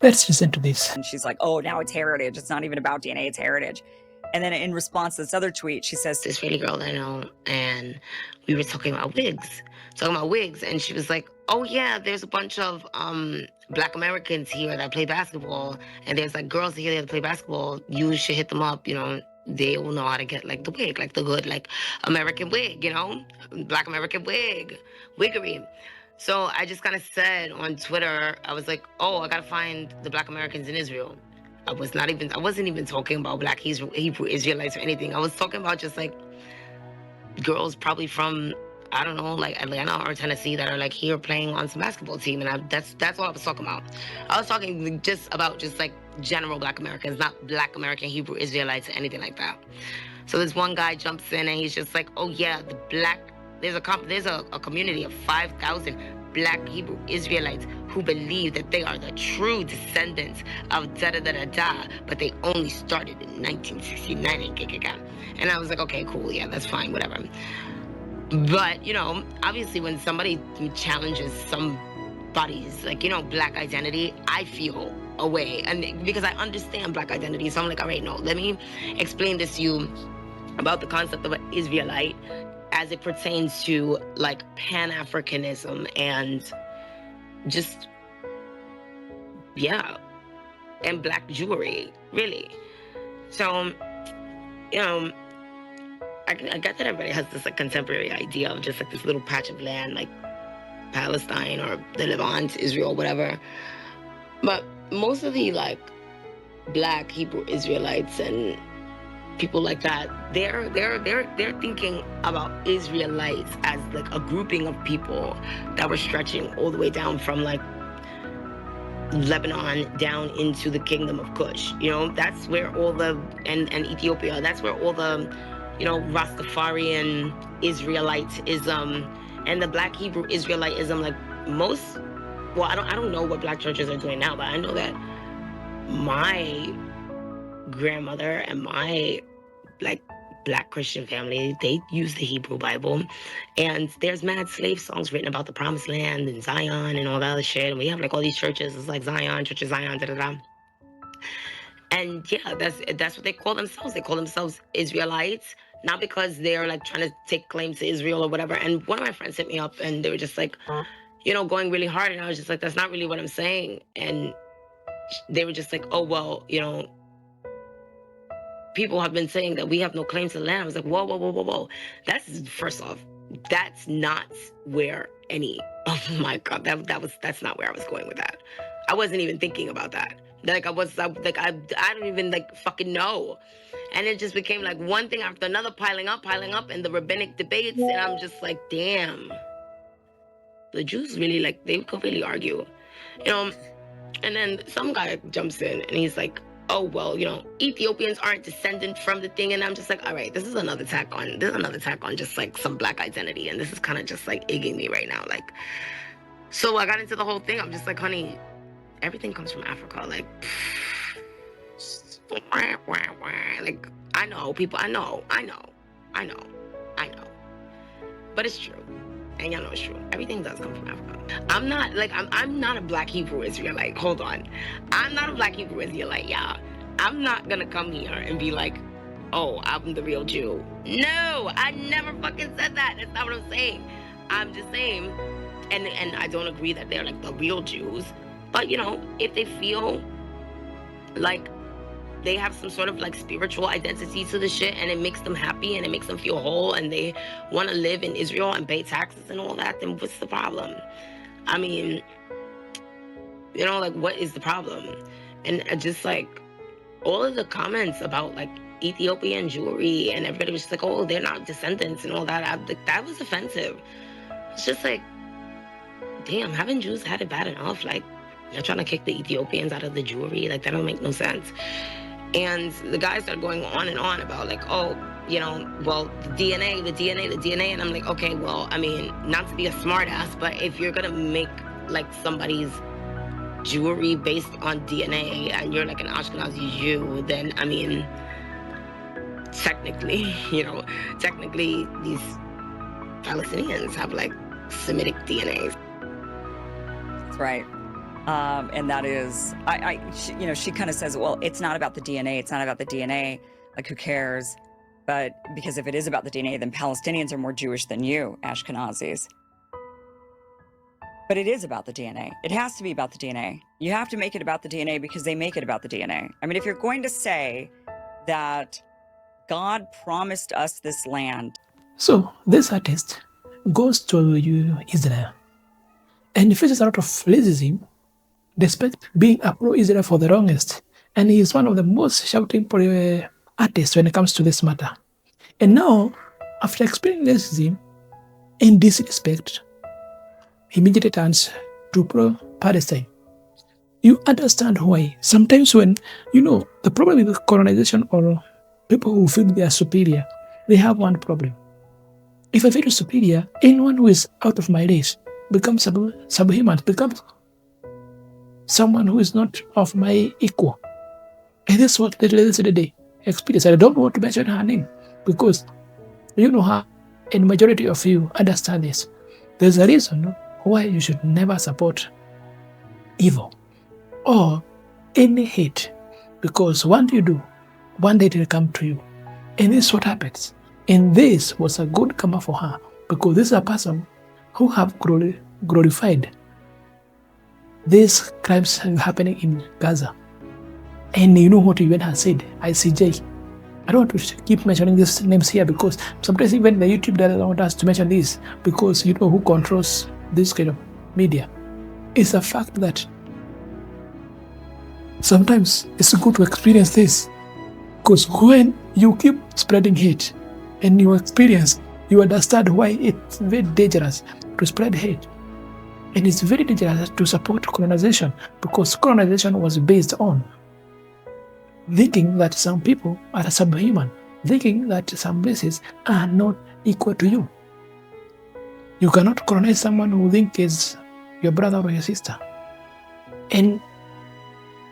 Let's listen to this. And she's like, oh, now it's heritage. It's not even about DNA, it's heritage. And then in response to this other tweet, she says, this Israeli girl that I know, and we were talking about wigs. And she was like, oh yeah, there's a bunch of Black Americans here that play basketball, and there's like girls here that play basketball. You should hit them up, you know. They will know how to get like the wig, like the good, like American wig, you know, Black American wiggery. So I just kind of said on Twitter, I was like, oh, I gotta find the Black Americans in Israel. I wasn't even talking about Black Hebrew Israelites or anything. I was talking about just like girls probably from, I don't know, like Atlanta or Tennessee that are like here playing on some basketball team. And that's all I was talking about. I was talking just about just like general Black Americans, not Black American Hebrew Israelites or anything like that. So this one guy jumps in and he's just like, oh yeah, there's a community of 5,000 Black Hebrew Israelites who believe that they are the true descendants of da-da-da-da-da, but they only started in 1969 and I was like, okay, cool, yeah, that's fine, whatever. But, you know, obviously when somebody challenges somebody's, like, you know, Black identity, I feel a way, and because I understand Black identity, so I'm like, all right, no, let me explain this to you about the concept of an Israelite as it pertains to like Pan-Africanism and just, yeah, and Black Jewry, really. So, you know, I get that everybody has this like contemporary idea of just like this little patch of land, like Palestine or the Levant, Israel, whatever. But most of the like Black Hebrew Israelites and people like that, they're thinking about Israelites as like a grouping of people that were stretching all the way down from like Lebanon down into the kingdom of Kush. You know, that's where all the and Ethiopia, that's where all the, you know, Rastafarian Israelitism and the Black Hebrew Israelitism, like most, well, I don't know what Black churches are doing now, but I know that my grandmother and my like Black Christian family, they use the Hebrew Bible, and there's mad slave songs written about the Promised Land and Zion and all that other shit, and we have like all these churches, it's like Zion, Church of Zion, da-da-da. And yeah, that's what they call themselves. They call themselves Israelites, not because they're like trying to take claim to Israel or whatever. And one of my friends hit me up and they were just like, you know, going really hard, and I was just like, that's not really what I'm saying. And they were just like, oh, well, you know, people have been saying that we have no claim to the land. I was like, whoa, whoa, whoa, whoa, whoa. That's, first off, that's not where any, oh my God, that's not where I was going with that. I wasn't even thinking about that. I don't even like fucking know. And it just became like one thing after another, piling up in the rabbinic debates. And I'm just like, damn, the Jews really, like, they could really argue, you know? And then some guy jumps in and he's like, oh, well, you know, Ethiopians aren't descendant from the thing. And I'm just like, all right, this is another attack on just like some Black identity. And this is kind of just like egging me right now. Like, so I got into the whole thing. I'm just like, honey, everything comes from Africa. Like, like, I know people, I know. But it's true. And y'all know it's true. Everything does come from Africa. I'm not a Black Hebrew Israelite. Hold on. I'm not a Black Hebrew Israelite, y'all. I'm not gonna come here and be like, oh, I'm the real Jew. No, I never fucking said that. That's not what I'm saying. I'm just saying, and I don't agree that they're like the real Jews. But, you know, if they feel like they have some sort of like spiritual identity to the shit and it makes them happy and it makes them feel whole and they want to live in Israel and pay taxes and all that, then what's the problem? I mean, you know, like, what is the problem? And just like all of the comments about like Ethiopian Jewry and everybody was just like, oh, they're not descendants and all that. That was offensive. It's just like, damn, haven't Jews had it bad enough? Like, you're trying to kick the Ethiopians out of the Jewry? Like, that don't make no sense. And the guys started going on and on about like, oh, you know, well, the DNA. And I'm like, okay, well, I mean, not to be a smartass, but if you're gonna make like somebody's Jewry based on DNA and you're like an Ashkenazi Jew, then I mean, technically these Palestinians have like Semitic DNA. That's right. And that is, she kind of says, well, it's not about the DNA. It's not about the DNA. Like, who cares? But because if it is about the DNA, then Palestinians are more Jewish than you, Ashkenazis. But it is about the DNA. It has to be about the DNA. You have to make it about the DNA because they make it about the DNA. I mean, if you're going to say that God promised us this land. So this artist goes to Israel and faces a lot of racism despite being a pro-Israel for the longest. And he is one of the most shouting artists when it comes to this matter. And now, after experiencing racism and disrespect, he immediately turns to pro-Palestine. You understand why. Sometimes when, the problem with colonization or people who feel they are superior, they have one problem. If I feel superior, anyone who is out of my race becomes subhuman, becomes someone who is not of my equal. And this is what the lady experienced. I don't want to mention her name because you know her, and majority of you understand this. There's a reason why you should never support evil or any hate, because once you do, one day it will come to you. And this is what happens. And this was a good karma for her, because this is a person who have glorified these crimes happening in Gaza. And you know what even has said, ICJ. I don't want to keep mentioning these names here because sometimes even the YouTube doesn't want us to mention this, because you know who controls this kind of media. It's a fact that sometimes it's good to experience this, because when you keep spreading hate and you experience, you understand why it's very dangerous to spread hate. And it's very dangerous to support colonization, because colonization was based on thinking that some people are subhuman, thinking that some races are not equal to you. You cannot colonize someone who think is your brother or your sister. And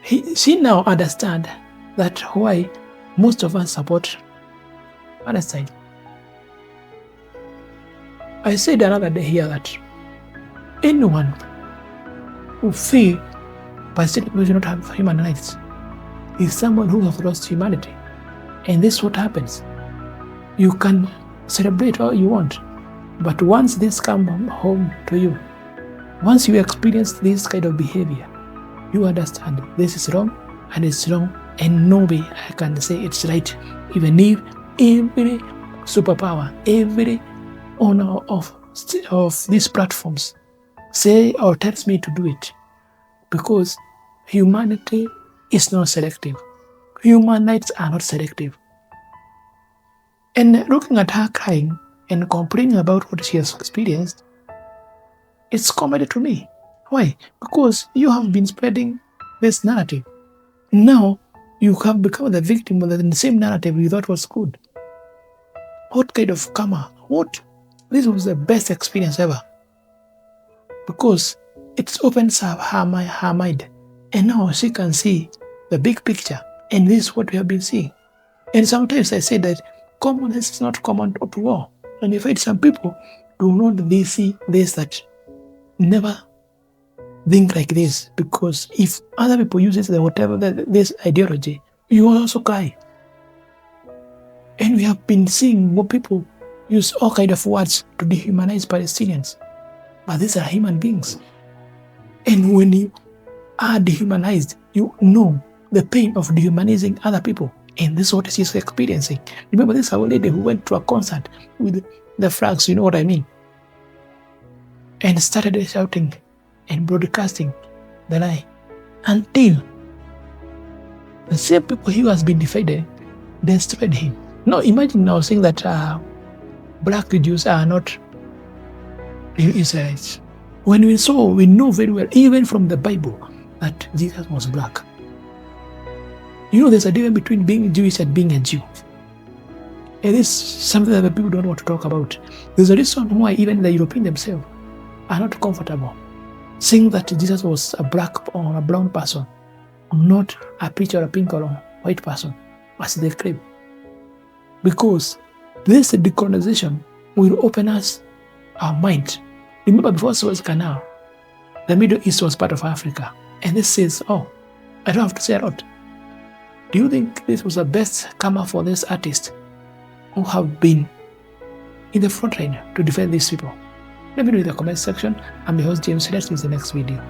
she now understands that why most of us support Palestine. I said another day here that anyone who feel Palestinian people do not have human rights is someone who has lost humanity. And this is what happens. You can celebrate all you want, but once this comes home to you, once you experience this kind of behavior, you understand this is wrong and it's wrong, and no way I can say it's right, even if every superpower, every owner of these platforms say or tells me to do it, because humanity is not selective. Human rights are not selective. And looking at her crying and complaining about what she has experienced, it's comedy to me. Why? Because you have been spreading this narrative. Now you have become the victim of the same narrative you thought was good. What kind of karma? This was the best experience ever, because it opens up her mind, and now she can see the big picture, and this is what we have been seeing. And sometimes I say that commonness is not common to all, and in fact some people do not see this, that never think like this, because if other people use this ideology, you will also cry. And we have been seeing more people use all kinds of words to dehumanize Palestinians. But these are human beings. And when you are dehumanized, you know the pain of dehumanizing other people. And this is what she's experiencing. Remember, this is our lady who went to a concert with the flags, you know what I mean? And started shouting and broadcasting the lie until the same people who has been defended destroyed him. Now imagine now saying that black Jews are not Israelites. When we know very well, even from the Bible, that Jesus was black. You know, there's a difference between being Jewish and being a Jew. It is something that the people don't want to talk about. There's a reason why even the Europeans themselves are not comfortable saying that Jesus was a black or a brown person, not a peach or a pink or a white person, as they claim. Because this decolonization will open us our mind. Remember, before Suez Canal, the Middle East was part of Africa. And this says, oh, I don't have to say a lot. Do you think this was the best karma for this artist who have been in the front line to defend these people? Let me know in the comment section. I'm your host James. Let's see you in the next video.